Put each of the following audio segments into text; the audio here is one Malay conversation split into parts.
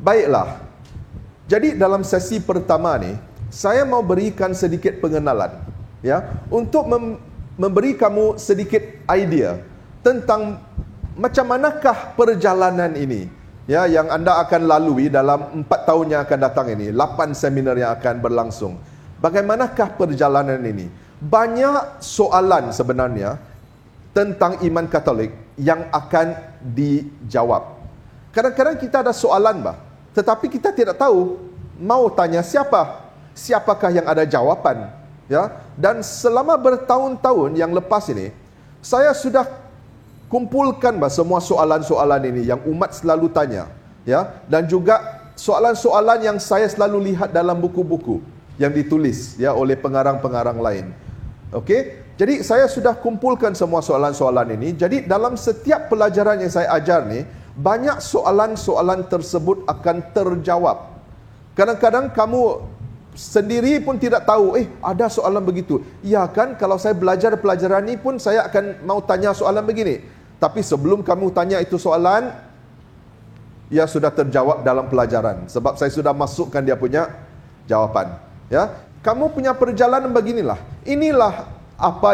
Baiklah. Jadi dalam sesi pertama ni, saya mau berikan sedikit pengenalan, ya, untuk memberi kamu sedikit idea tentang macam manakah perjalanan ini, ya, yang anda akan lalui dalam 4 tahun yang akan datang ini, 8 seminar yang akan berlangsung. Bagaimanakah perjalanan ini? Banyak soalan sebenarnya tentang iman Katolik yang akan dijawab. Kadang-kadang kita ada soalan, tetapi kita tidak tahu mau tanya siapa. Siapakah yang ada jawapan, ya? Dan selama bertahun-tahun yang lepas ini, saya sudah kumpulkan semua soalan-soalan ini yang umat selalu tanya, ya, dan juga soalan-soalan yang saya selalu lihat dalam buku-buku yang ditulis, ya, oleh pengarang-pengarang lain. Okey, jadi saya sudah kumpulkan semua soalan-soalan ini. Jadi dalam setiap pelajaran yang saya ajar ni, banyak soalan-soalan tersebut akan terjawab. Kadang-kadang kamu sendiri pun tidak tahu, ada soalan begitu. Ya kan, kalau saya belajar pelajaran ini pun saya akan mau tanya soalan begini. Tapi sebelum kamu tanya itu soalan, ya sudah terjawab dalam pelajaran. Sebab saya sudah masukkan dia punya jawapan. Ya, kamu punya perjalanan beginilah. Inilah apa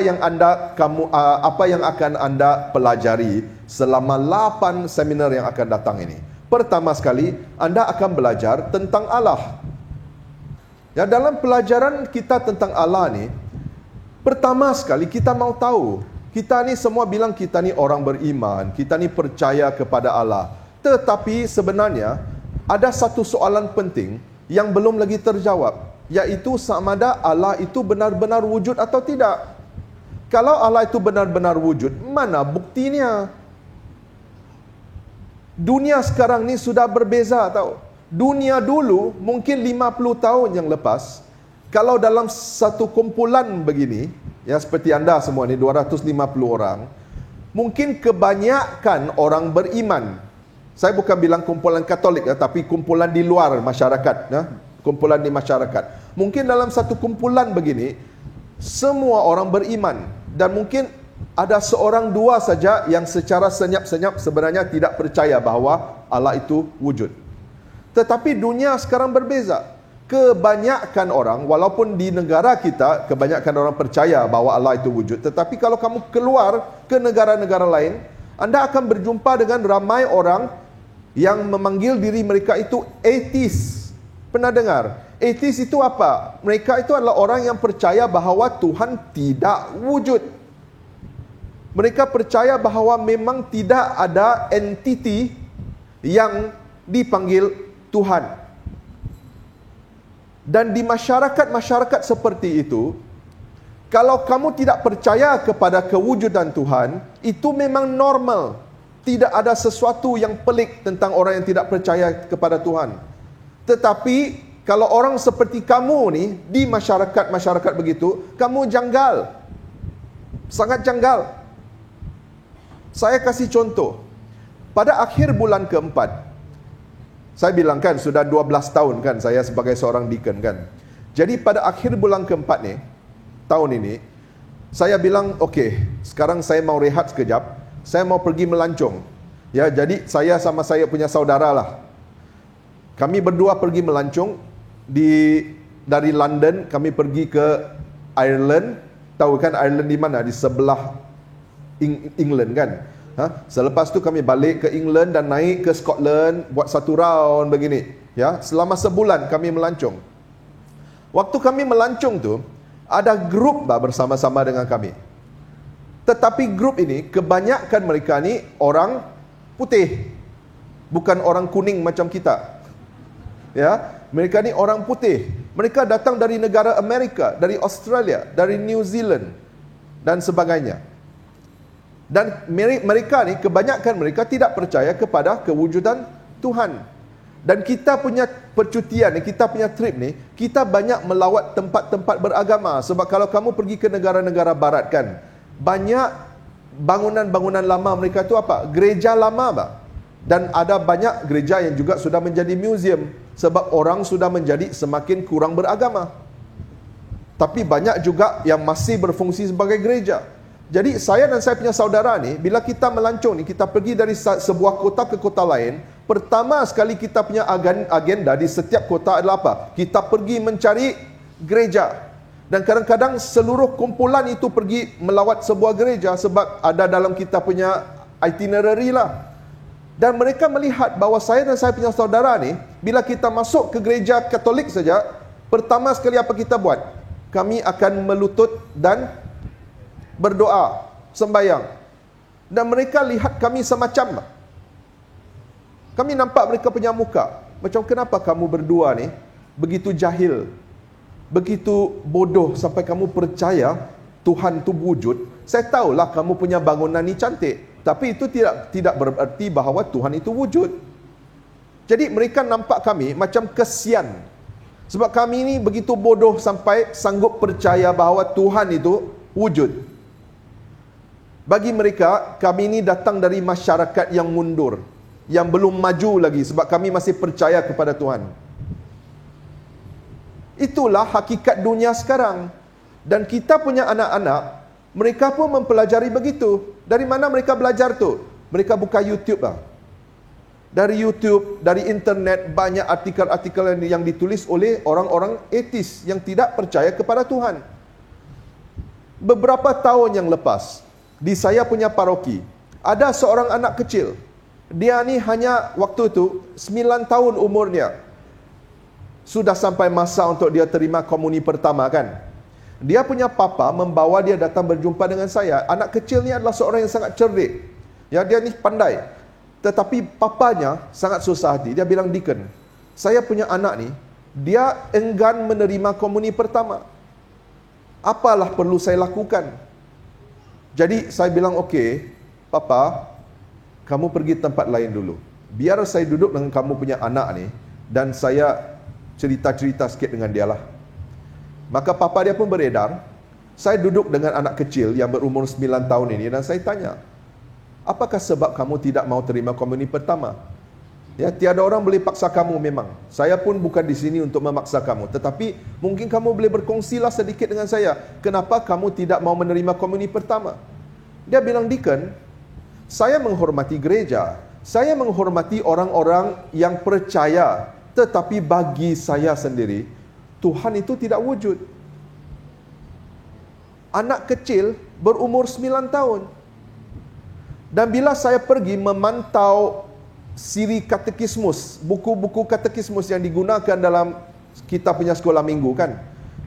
yang akan anda pelajari selama 8 seminar yang akan datang ini. Pertama sekali, anda akan belajar tentang Allah. Ya, dalam pelajaran kita tentang Allah ni, pertama sekali kita mau tahu, kita ni semua bilang kita ni orang beriman, kita ni percaya kepada Allah. Tetapi sebenarnya ada satu soalan penting yang belum lagi terjawab, iaitu sama ada Allah itu benar-benar wujud atau tidak. Kalau Allah itu benar-benar wujud, mana buktinya? Dunia sekarang ni sudah berbeza, tahu. Dunia dulu mungkin 50 tahun yang lepas, kalau dalam satu kumpulan begini, ya, seperti anda semua ni 250 orang, mungkin kebanyakan orang beriman. Saya bukan bilang kumpulan Katolik, ya, tapi kumpulan di luar masyarakat, ya, kumpulan di masyarakat. Mungkin dalam satu kumpulan begini, semua orang beriman, dan mungkin ada seorang dua saja yang secara senyap-senyap sebenarnya tidak percaya bahawa Allah itu wujud. Tetapi dunia sekarang berbeza. Kebanyakan orang, walaupun di negara kita, kebanyakan orang percaya bahawa Allah itu wujud. Tetapi kalau kamu keluar ke negara-negara lain, anda akan berjumpa dengan ramai orang yang memanggil diri mereka itu atheist. Pernah dengar? Atheist itu apa? Mereka itu adalah orang yang percaya bahawa Tuhan tidak wujud. Mereka percaya bahawa memang tidak ada entiti yang dipanggil Tuhan. Dan di masyarakat-masyarakat seperti itu, kalau kamu tidak percaya kepada kewujudan Tuhan, itu memang normal. Tidak ada sesuatu yang pelik tentang orang yang tidak percaya kepada Tuhan. Tetapi kalau orang seperti kamu ni di masyarakat-masyarakat begitu, kamu janggal. Sangat janggal. Saya kasih contoh. Pada akhir bulan keempat, saya bilang kan, sudah 12 tahun kan saya sebagai seorang deacon kan. Jadi pada akhir bulan keempat ni, tahun ini, saya bilang, okey, sekarang saya mau rehat sekejap, saya mau pergi melancong. Ya, jadi saya sama saya punya saudara lah. Kami berdua pergi melancong dari London, kami pergi ke Ireland. Tahu kan Ireland di mana? Di sebelah England kan. Selepas tu kami balik ke England dan naik ke Scotland, buat satu round begini. Ya, selama sebulan kami melancong. Waktu kami melancong tu, ada grup bersama-sama dengan kami. Tetapi grup ini, kebanyakan mereka ni orang putih, bukan orang kuning macam kita. Ya, mereka ni orang putih. Mereka datang dari negara Amerika, dari Australia, dari New Zealand dan sebagainya. Dan mereka ni, kebanyakan mereka tidak percaya kepada kewujudan Tuhan. Dan kita punya percutian ni, kita punya trip ni, kita banyak melawat tempat-tempat beragama. Sebab kalau kamu pergi ke negara-negara barat kan, banyak bangunan-bangunan lama mereka tu apa? Gereja lama. Dan ada banyak gereja yang juga sudah menjadi museum. Sebab orang sudah menjadi semakin kurang beragama. Tapi banyak juga yang masih berfungsi sebagai gereja. Jadi saya dan saya punya saudara ni, bila kita melancong ni, kita pergi dari sebuah kota ke kota lain, pertama sekali kita punya agenda di setiap kota adalah apa? Kita pergi mencari gereja. Dan kadang-kadang seluruh kumpulan itu pergi melawat sebuah gereja sebab ada dalam kita punya itinerary lah. Dan mereka melihat bahawa saya dan saya punya saudara ni, bila kita masuk ke gereja Katolik saja, pertama sekali apa kita buat? Kami akan melutut dan berdoa, sembahyang. Dan mereka lihat kami semacam, kami nampak mereka punya muka macam, kenapa kamu berdua ni begitu jahil, begitu bodoh sampai kamu percaya Tuhan tu wujud. Saya tahulah kamu punya bangunan ni cantik, tapi itu tidak bererti bahawa Tuhan itu wujud. Jadi mereka nampak kami macam kesian sebab kami ni begitu bodoh sampai sanggup percaya bahawa Tuhan itu wujud. Bagi mereka, kami ni datang dari masyarakat yang mundur, yang belum maju lagi sebab kami masih percaya kepada Tuhan. Itulah hakikat dunia sekarang. Dan kita punya anak-anak, mereka pun mempelajari begitu. Dari mana mereka belajar tu? Mereka buka YouTube lah. Dari YouTube, dari internet, banyak artikel-artikel yang ditulis oleh orang-orang ateis yang tidak percaya kepada Tuhan. Beberapa tahun yang lepas, di saya punya paroki, ada seorang anak kecil. Dia ni hanya waktu tu 9 tahun umurnya. Sudah sampai masa untuk dia terima komuni pertama kan. Dia punya papa membawa dia datang berjumpa dengan saya. Anak kecil ni adalah seorang yang sangat cerdik. Ya, dia ni pandai. Tetapi papanya sangat susah hati. Dia bilang, "Deacon, saya punya anak ni, dia enggan menerima komuni pertama. Apalah perlu saya lakukan?" Jadi saya bilang, "Okey, papa, kamu pergi tempat lain dulu. Biar saya duduk dengan kamu punya anak ni dan saya cerita-cerita sikit dengan dia lah." Maka papa dia pun beredar. Saya duduk dengan anak kecil yang berumur 9 tahun ini dan saya tanya, "Apakah sebab kamu tidak mau terima komuni pertama?" Ya, tiada orang boleh paksa kamu memang. Saya pun bukan di sini untuk memaksa kamu. Tetapi mungkin kamu boleh berkongsilah sedikit dengan saya. Kenapa kamu tidak mau menerima komuni pertama? Dia bilang, "Deacon, saya menghormati gereja. Saya menghormati orang-orang yang percaya. Tetapi bagi saya sendiri, Tuhan itu tidak wujud." Anak kecil berumur 9 tahun. Dan bila saya pergi memantau siri katekismus, buku-buku katekismus yang digunakan dalam kita punya sekolah minggu kan,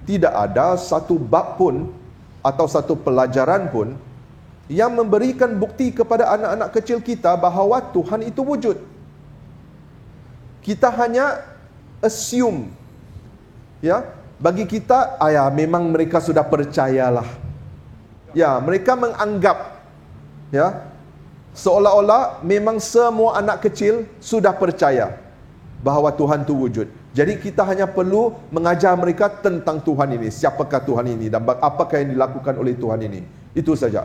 tidak ada satu bab pun atau satu pelajaran pun yang memberikan bukti kepada anak-anak kecil kita bahawa Tuhan itu wujud. Kita hanya assume, ya, bagi kita, memang mereka sudah percayalah. Ya, mereka menganggap, ya, seolah-olah memang semua anak kecil sudah percaya bahawa Tuhan itu wujud. Jadi kita hanya perlu mengajar mereka tentang Tuhan ini, siapakah Tuhan ini dan apakah yang dilakukan oleh Tuhan ini. Itu saja.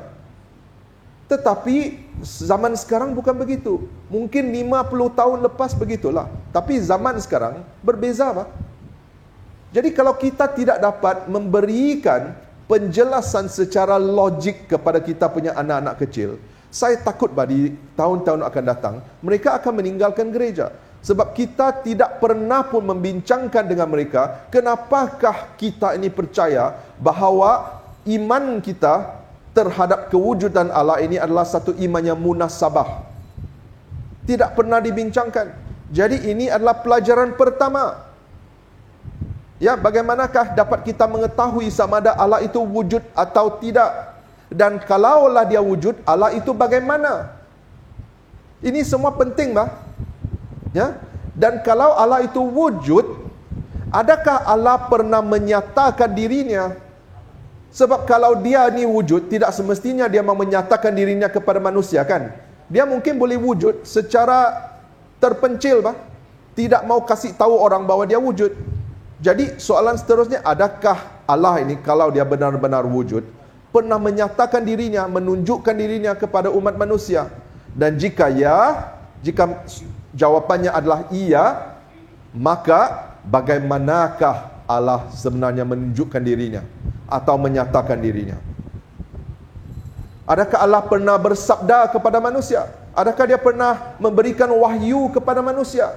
Tetapi zaman sekarang bukan begitu. Mungkin 50 tahun lepas begitulah. Tapi zaman sekarang berbeza, Pak. Jadi kalau kita tidak dapat memberikan penjelasan secara logik kepada kita punya anak-anak kecil, saya takut di tahun-tahun akan datang, mereka akan meninggalkan gereja. Sebab kita tidak pernah pun membincangkan dengan mereka, kenapakah kita ini percaya bahawa iman kita terhadap kewujudan Allah ini adalah satu iman yang munasabah. Tidak pernah dibincangkan. Jadi ini adalah pelajaran pertama. Ya, bagaimanakah dapat kita mengetahui sama ada Allah itu wujud atau tidak? Dan kalaulah dia wujud, Allah itu bagaimana? Ini semua penting, bah. Ya. Dan kalau Allah itu wujud, adakah Allah pernah menyatakan dirinya? Sebab kalau dia ni wujud, tidak semestinya dia mau menyatakan dirinya kepada manusia kan? Dia mungkin boleh wujud secara terpencil, bah. Tidak mau kasih tahu orang bahawa dia wujud. Jadi soalan seterusnya, adakah Allah ini kalau dia benar-benar wujud pernah menyatakan dirinya, menunjukkan dirinya kepada umat manusia? Dan jika ya, jika jawapannya adalah iya, maka bagaimanakah Allah sebenarnya menunjukkan dirinya atau menyatakan dirinya? Adakah Allah pernah bersabda kepada manusia? Adakah dia pernah memberikan wahyu kepada manusia?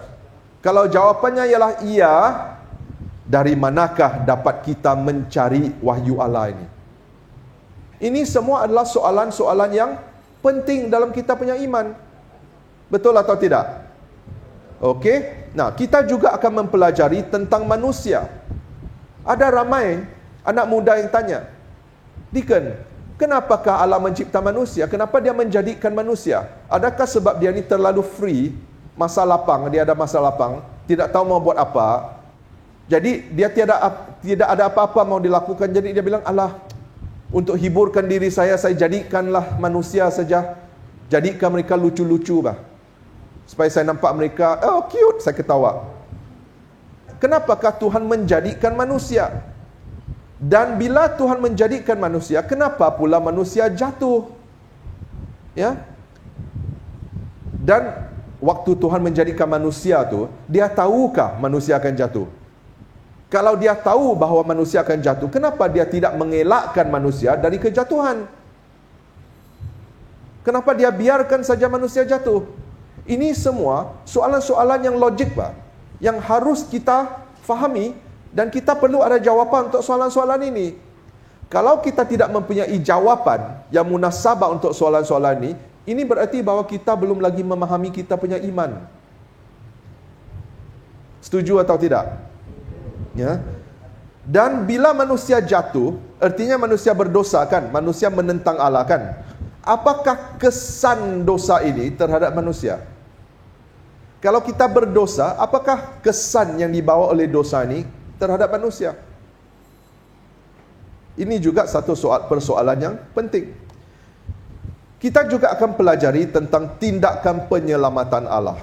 Kalau jawapannya ialah iya, dari manakah dapat kita mencari wahyu Allah ini? Ini semua adalah soalan-soalan yang penting dalam kita punya iman. Betul atau tidak? Okey. Nah, kita juga akan mempelajari tentang manusia. Ada ramai anak muda yang tanya, Deacon, kenapakah Allah mencipta manusia? Kenapa dia menjadikan manusia? Adakah sebab dia ni terlalu free, masa lapang, dia ada masa lapang, tidak tahu mau buat apa, jadi dia tidak ada apa-apa mau dilakukan, jadi dia bilang, Allah, untuk hiburkan diri saya jadikanlah manusia saja, jadikan mereka lucu-lucu bah, supaya saya nampak mereka, oh cute, saya ketawa. Kenapakah Tuhan menjadikan manusia? Dan bila Tuhan menjadikan manusia, kenapa pula manusia jatuh? Ya. Dan waktu Tuhan menjadikan manusia tu, dia tahukah manusia akan jatuh? Kalau dia tahu bahawa manusia akan jatuh, kenapa dia tidak mengelakkan manusia dari kejatuhan? Kenapa dia biarkan saja manusia jatuh? Ini semua soalan-soalan yang logik, Pak, yang harus kita fahami, dan kita perlu ada jawapan untuk soalan-soalan ini. Kalau kita tidak mempunyai jawapan yang munasabah untuk soalan-soalan ini berarti bahawa kita belum lagi memahami kita punya iman. Setuju atau tidak? Ya. Dan bila manusia jatuh, artinya manusia berdosa kan? Manusia menentang Allah kan? Apakah kesan dosa ini terhadap manusia? Kalau kita berdosa, apakah kesan yang dibawa oleh dosa ini terhadap manusia? Ini juga satu persoalan yang penting. Kita juga akan pelajari tentang tindakan penyelamatan Allah.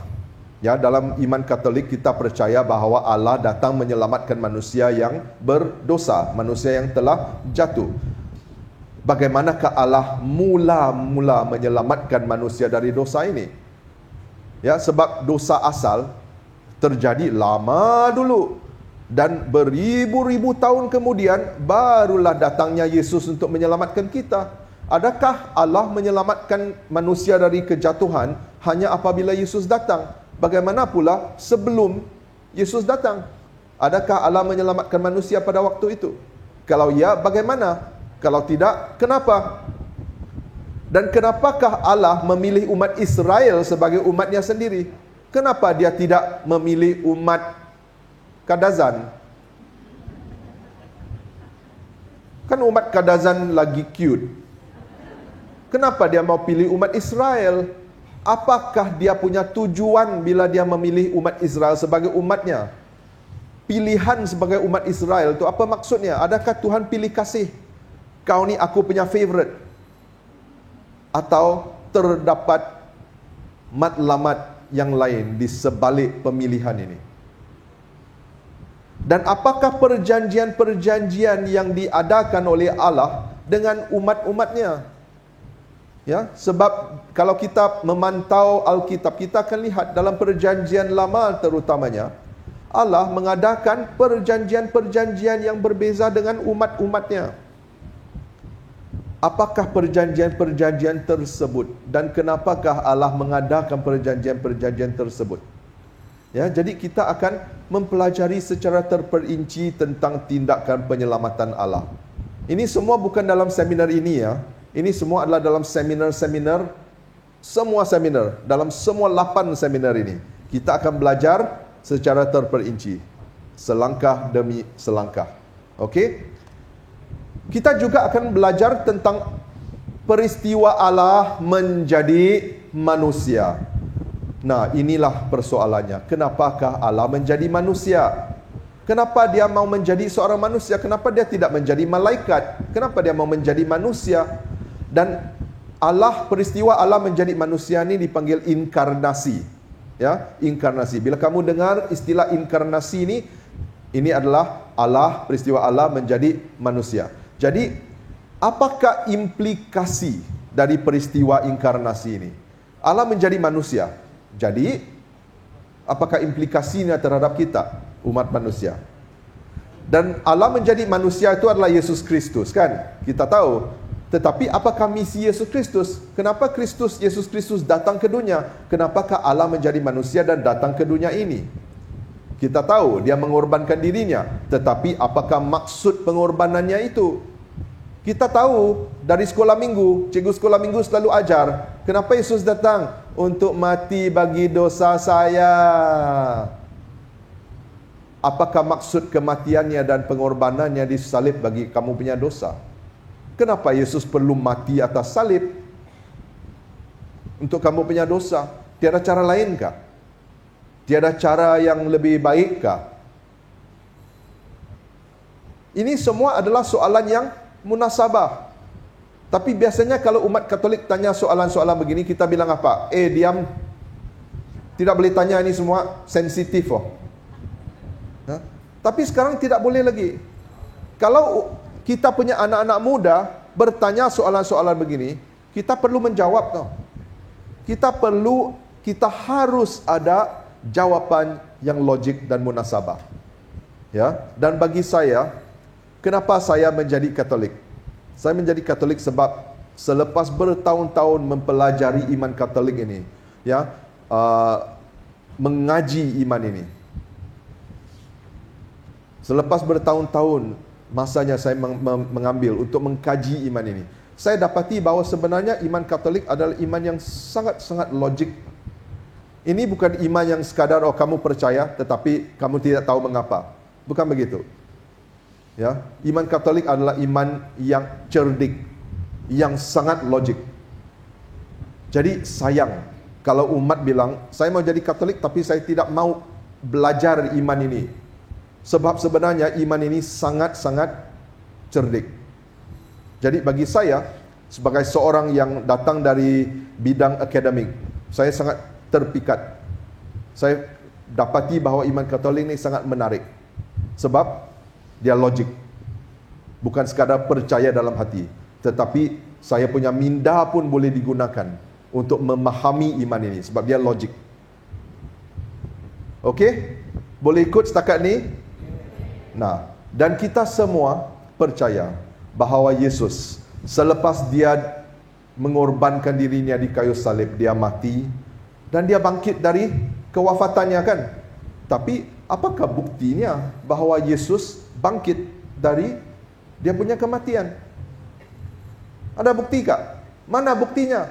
Ya, dalam iman Katolik kita percaya bahawa Allah datang menyelamatkan manusia yang berdosa, manusia yang telah jatuh. Bagaimanakah Allah mula-mula menyelamatkan manusia dari dosa ini? Ya, sebab dosa asal terjadi lama dulu, dan beribu-ribu tahun kemudian barulah datangnya Yesus untuk menyelamatkan kita. Adakah Allah menyelamatkan manusia dari kejatuhan hanya apabila Yesus datang? Bagaimana pula sebelum Yesus datang? Adakah Allah menyelamatkan manusia pada waktu itu? Kalau ya, bagaimana? Kalau tidak, kenapa? Dan kenapakah Allah memilih umat Israel sebagai umatnya sendiri? Kenapa dia tidak memilih umat Kadazan? Kan umat Kadazan lagi cute. Kenapa dia mau pilih umat Israel? Apakah dia punya tujuan bila dia memilih umat Israel sebagai umatnya? Pilihan sebagai umat Israel itu apa maksudnya? Adakah Tuhan pilih kasih, kau ni aku punya favorite? Atau terdapat matlamat yang lain di sebalik pemilihan ini? Dan apakah perjanjian-perjanjian yang diadakan oleh Allah dengan umat-umatnya? Ya, sebab kalau kita memantau Alkitab, kita akan lihat dalam perjanjian lama terutamanya, Allah mengadakan perjanjian-perjanjian yang berbeza dengan umat-umatnya. Apakah perjanjian-perjanjian tersebut dan kenapakah Allah mengadakan perjanjian-perjanjian tersebut? Ya, jadi kita akan mempelajari secara terperinci tentang tindakan penyelamatan Allah. Ini semua bukan dalam seminar ini ya. Ini semua adalah dalam seminar-seminar, semua seminar, dalam semua 8 seminar ini. Kita akan belajar secara terperinci, selangkah demi selangkah. Okey? Kita juga akan belajar tentang peristiwa Allah menjadi manusia. Nah, inilah persoalannya. Kenapakah Allah menjadi manusia? Kenapa dia mau menjadi seorang manusia? Kenapa dia tidak menjadi malaikat? Kenapa dia mau menjadi manusia? Dan Allah, peristiwa Allah menjadi manusia ini dipanggil inkarnasi. Ya, inkarnasi. Bila kamu dengar istilah inkarnasi ini adalah Allah, peristiwa Allah menjadi manusia. Jadi, apakah implikasi dari peristiwa inkarnasi ini? Allah menjadi manusia. Jadi, apakah implikasinya terhadap kita, umat manusia? Dan Allah menjadi manusia itu adalah Yesus Kristus, kan? Kita tahu. Tetapi apakah misi Yesus Kristus? Kenapa Yesus Kristus datang ke dunia? Kenapakah Allah menjadi manusia dan datang ke dunia ini? Kita tahu dia mengorbankan dirinya, tetapi apakah maksud pengorbanannya itu? Kita tahu dari sekolah minggu, cikgu sekolah minggu selalu ajar, kenapa Yesus datang? Untuk mati bagi dosa saya. Apakah maksud kematiannya dan pengorbanannya disalib bagi kamu punya dosa? Kenapa Yesus perlu mati atas salib? Untuk kamu punya dosa. Tiada cara lainkah? Tiada cara yang lebih baikkah? Ini semua adalah soalan yang munasabah. Tapi biasanya kalau umat Katolik tanya soalan-soalan begini, kita bilang apa? Diam. Tidak boleh tanya ini semua, sensitif. Tapi sekarang tidak boleh lagi. Kalau kita punya anak-anak muda bertanya soalan-soalan begini, kita perlu menjawab. Kita harus ada jawaban yang logik dan munasabah. Ya, dan bagi saya, kenapa saya menjadi Katolik? Saya menjadi Katolik sebab selepas bertahun-tahun mempelajari iman Katolik ini, ya, mengaji iman ini. Selepas bertahun-tahun masanya saya mengambil untuk mengkaji iman ini, saya dapati bahawa sebenarnya iman Katolik adalah iman yang sangat-sangat logik. Ini bukan iman yang sekadar kamu percaya tetapi kamu tidak tahu mengapa. Bukan begitu. Ya, iman Katolik adalah iman yang cerdik, yang sangat logik. Jadi sayang kalau umat bilang, saya mau jadi Katolik tapi saya tidak mau belajar iman ini. Sebab sebenarnya iman ini sangat-sangat cerdik. Jadi bagi saya, sebagai seorang yang datang dari bidang akademik, saya sangat terpikat. Saya dapati bahawa iman Katolik ini sangat menarik. Sebab dia logik. Bukan sekadar percaya dalam hati, tetapi saya punya minda pun boleh digunakan untuk memahami iman ini. Sebab dia logik. Okey? Boleh ikut setakat ni? Nah, dan kita semua percaya bahawa Yesus selepas dia mengorbankan dirinya di kayu salib, dia mati dan dia bangkit dari kewafatannya, kan? Tapi apakah buktinya bahawa Yesus bangkit dari dia punya kematian? Ada bukti kah? Mana buktinya?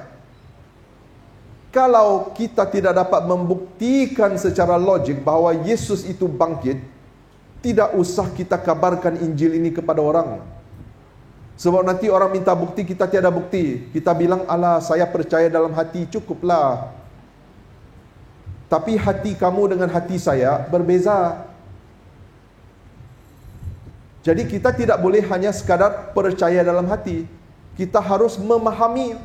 Kalau kita tidak dapat membuktikan secara logik bahawa Yesus itu bangkit, tidak usah kita kabarkan Injil ini kepada orang. Sebab nanti orang minta bukti, kita tiada bukti. Kita bilang, alah, saya percaya dalam hati, cukuplah. Tapi hati kamu dengan hati saya berbeza. Jadi kita tidak boleh hanya sekadar percaya dalam hati. Kita harus memahami.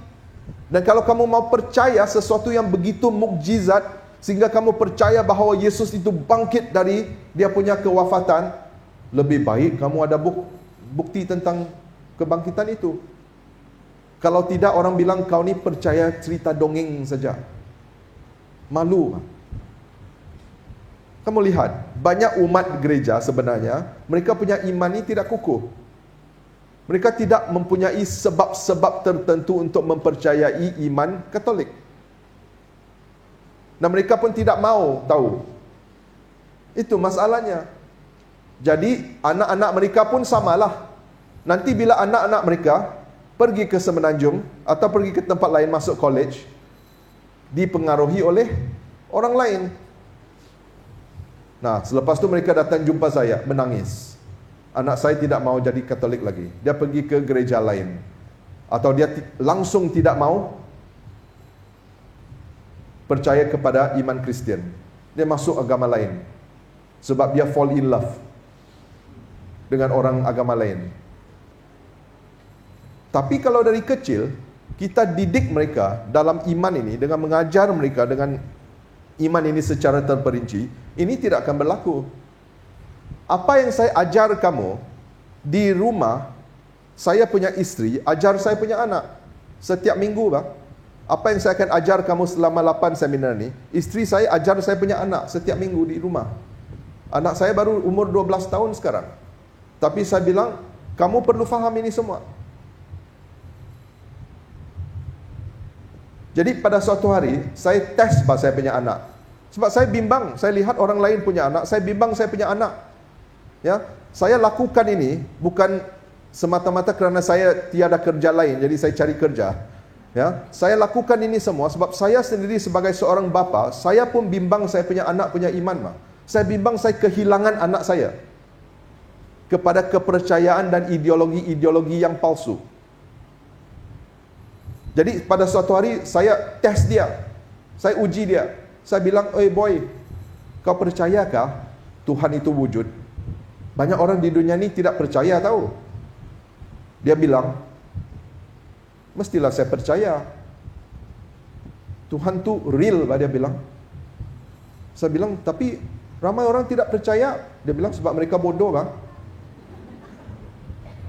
Dan kalau kamu mau percaya sesuatu yang begitu mukjizat, sehingga kamu percaya bahawa Yesus itu bangkit dari dia punya kewafatan, lebih baik kamu ada bukti tentang kebangkitan itu. Kalau tidak, orang bilang kau ni percaya cerita dongeng saja. Malu. Kamu lihat, banyak umat gereja sebenarnya, mereka punya iman ini tidak kukuh. Mereka tidak mempunyai sebab-sebab tertentu untuk mempercayai iman Katolik. Dan mereka pun tidak mau tahu. Itu masalahnya. Jadi anak-anak mereka pun samalah. Nanti bila anak-anak mereka pergi ke Semenanjung atau pergi ke tempat lain, masuk college, dipengaruhi oleh orang lain. Nah, selepas tu mereka datang jumpa saya, menangis. Anak saya tidak mau jadi Katolik lagi. Dia pergi ke gereja lain. Atau dia langsung tidak mau percaya kepada iman Kristian. Dia masuk agama lain. Sebab dia fall in love dengan orang agama lain. Tapi kalau dari kecil kita didik mereka dalam iman ini, dengan mengajar mereka dengan iman ini secara terperinci, ini tidak akan berlaku. Apa yang saya ajar kamu di rumah, saya punya isteri, ajar saya punya anak. Setiap minggu, apa yang saya akan ajar kamu selama 8 seminar ni, isteri saya ajar saya punya anak setiap minggu di rumah. Anak saya baru umur 12 tahun sekarang. Tapi saya bilang, kamu perlu faham ini semua. Jadi pada suatu hari saya test saya punya anak. Sebab saya bimbang, saya lihat orang lain punya anak, saya bimbang saya punya anak. Ya, saya lakukan ini bukan semata-mata kerana saya tiada kerja lain, jadi saya cari kerja. Ya, saya lakukan ini semua sebab saya sendiri sebagai seorang bapa, saya pun bimbang saya punya anak punya iman. Saya bimbang saya kehilangan anak saya kepada kepercayaan dan ideologi-ideologi yang palsu. Jadi pada suatu hari saya test dia, saya uji dia. Saya bilang, "Oi boy, kau percayakah Tuhan itu wujud?" Banyak orang di dunia ini tidak percaya tahu. Dia bilang, "Mestilah saya percaya. Tuhan tu real," dia bilang. Saya bilang, "Tapi ramai orang tidak percaya." Dia bilang, "Sebab mereka bodoh, bang.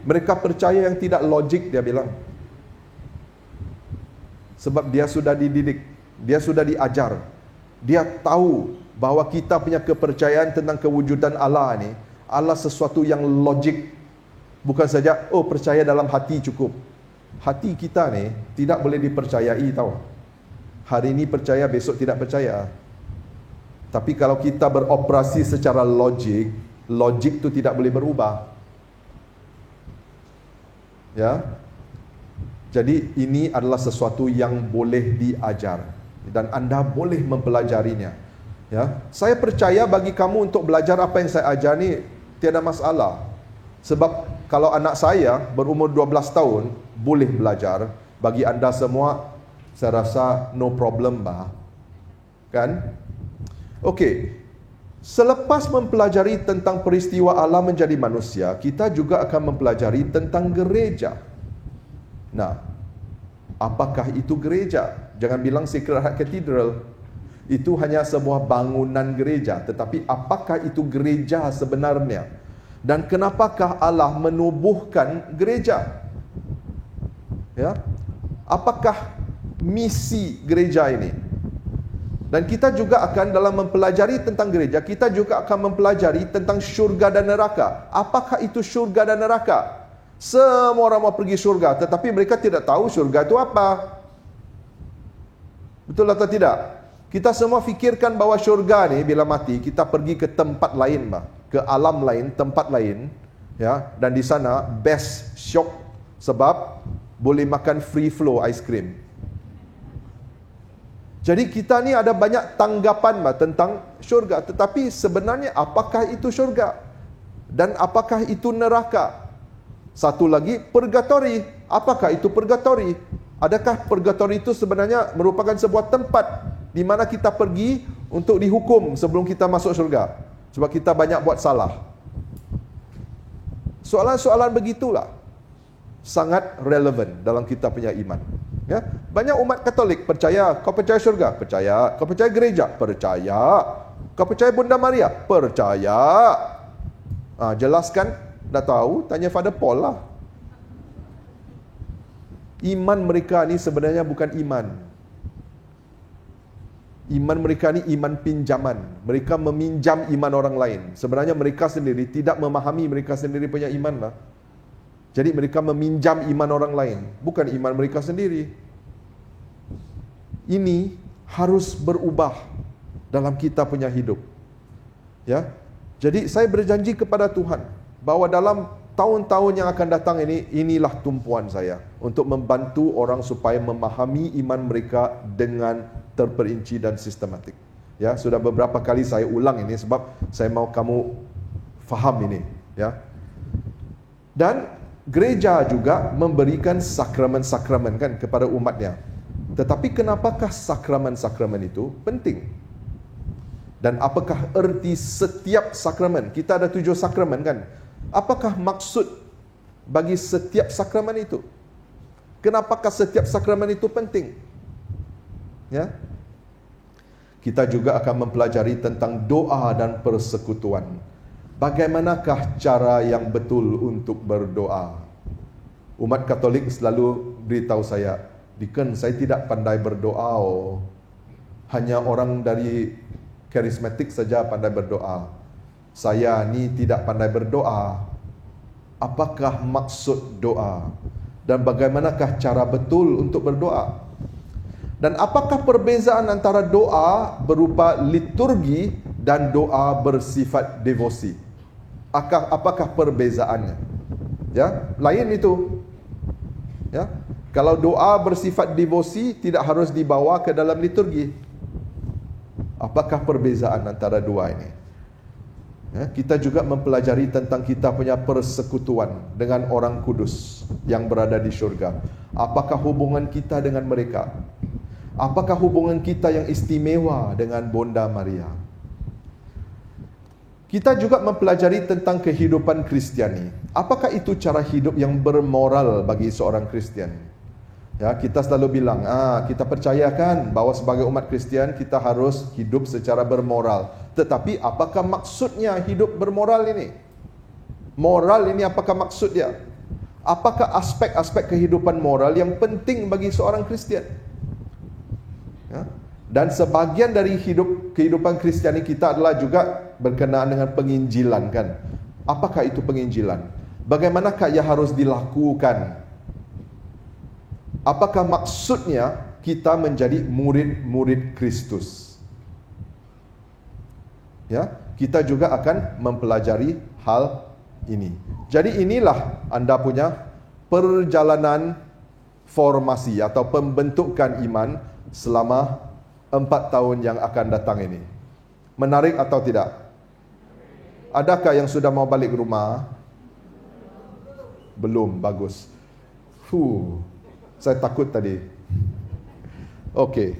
Mereka percaya yang tidak logik," dia bilang. Sebab dia sudah dididik, dia sudah diajar. Dia tahu bahawa kita punya kepercayaan tentang kewujudan Allah ni, Allah sesuatu yang logik. Bukan saja, oh percaya dalam hati cukup. Hati kita ni tidak boleh dipercayai tahu. Hari ini percaya, besok tidak percaya. Tapi kalau kita beroperasi secara logik, logik tu tidak boleh berubah. Ya. Jadi ini adalah sesuatu yang boleh diajar dan anda boleh mempelajarinya. Ya, saya percaya bagi kamu untuk belajar apa yang saya ajar ni tiada masalah. Sebab kalau anak saya berumur 12 tahun boleh belajar, bagi anda semua saya rasa no problem bah. Kan? Okey. Selepas mempelajari tentang peristiwa Allah menjadi manusia, kita juga akan mempelajari tentang gereja. Nah, apakah itu gereja? Jangan bilang Sacred Heart Cathedral itu hanya sebuah bangunan gereja, tetapi apakah itu gereja sebenarnya? Dan kenapakah Allah menubuhkan gereja? Ya. Apakah misi gereja ini? Dan kita juga akan dalam mempelajari tentang gereja, kita juga akan mempelajari tentang syurga dan neraka. Apakah itu syurga dan neraka? Semua orang mau pergi syurga, tetapi mereka tidak tahu syurga itu apa. Betul atau tidak? Kita semua fikirkan bahawa syurga ni bila mati kita pergi ke tempat lain, ke alam lain, tempat lain, ya, dan di sana best syok sebab boleh makan free flow ice cream. Jadi kita ni ada banyak tanggapan tentang syurga, tetapi sebenarnya apakah itu syurga dan apakah itu neraka? Satu lagi, purgatory. Apakah itu purgatory? Adakah purgatory itu sebenarnya merupakan sebuah tempat di mana kita pergi untuk dihukum sebelum kita masuk syurga sebab kita banyak buat salah? Soalan-soalan begitulah sangat relevan dalam kita punya iman. Ya, banyak umat Katolik percaya. Kau percaya syurga? Percaya. Kau percaya gereja? Percaya. Kau percaya Bunda Maria? Percaya. Jelaskan. Dah tahu? Tanya Father Paul lah. Iman mereka ni sebenarnya bukan iman. Iman mereka ni iman pinjaman. Mereka meminjam iman orang lain. Sebenarnya mereka sendiri tidak memahami mereka sendiri punya iman lah. Jadi mereka meminjam iman orang lain, bukan iman mereka sendiri. Ini harus berubah dalam kita punya hidup. Ya. Jadi saya berjanji kepada Tuhan bahawa dalam tahun-tahun yang akan datang ini, inilah tumpuan saya untuk membantu orang supaya memahami iman mereka dengan terperinci dan sistematik. Ya, sudah beberapa kali saya ulang ini sebab saya mau kamu faham ini, ya. Dan gereja juga memberikan sakramen-sakramen kan kepada umatnya. Tetapi kenapakah sakramen-sakramen itu penting? Dan apakah erti setiap sakramen? Kita ada 7 sakramen kan? Apakah maksud bagi setiap sakramen itu? Kenapakah setiap sakramen itu penting? Ya. Kita juga akan mempelajari tentang doa dan persekutuan. Bagaimanakah cara yang betul untuk berdoa? Umat Katolik selalu beritahu saya, "Deacon, saya tidak pandai berdoa. Hanya orang dari karismatik saja pandai berdoa. Saya ni tidak pandai berdoa." Apakah maksud doa? Dan bagaimanakah cara betul untuk berdoa? Dan apakah perbezaan antara doa berupa liturgi dan doa bersifat devosi? Apakah perbezaannya? Ya, lain itu. Ya. Kalau doa bersifat devosi tidak harus dibawa ke dalam liturgi. Apakah perbezaan antara dua ini? Ya, kita juga mempelajari tentang kita punya persekutuan dengan orang kudus yang berada di syurga. Apakah hubungan kita dengan mereka? Apakah hubungan kita yang istimewa dengan Bonda Maria? Kita juga mempelajari tentang kehidupan Kristiani. Apakah itu cara hidup yang bermoral bagi seorang Kristian? Ya, kita selalu bilang, kita percayakan bahawa sebagai umat Kristian kita harus hidup secara bermoral. Tetapi apakah maksudnya hidup bermoral ini? Moral ini apakah maksud dia? Apakah aspek-aspek kehidupan moral yang penting bagi seorang Kristian? Ya. Dan sebahagian dari kehidupan Kristiani kita adalah juga berkenaan dengan penginjilan, kan? Apakah itu penginjilan? Bagaimanakah ia harus dilakukan? Apakah maksudnya kita menjadi murid-murid Kristus? Ya, kita juga akan mempelajari hal ini. Jadi inilah Anda punya perjalanan formasi atau pembentukan iman selama 4 tahun yang akan datang ini. Menarik atau tidak? Adakah yang sudah mau balik ke rumah? Belum, bagus. Saya takut tadi. Okey.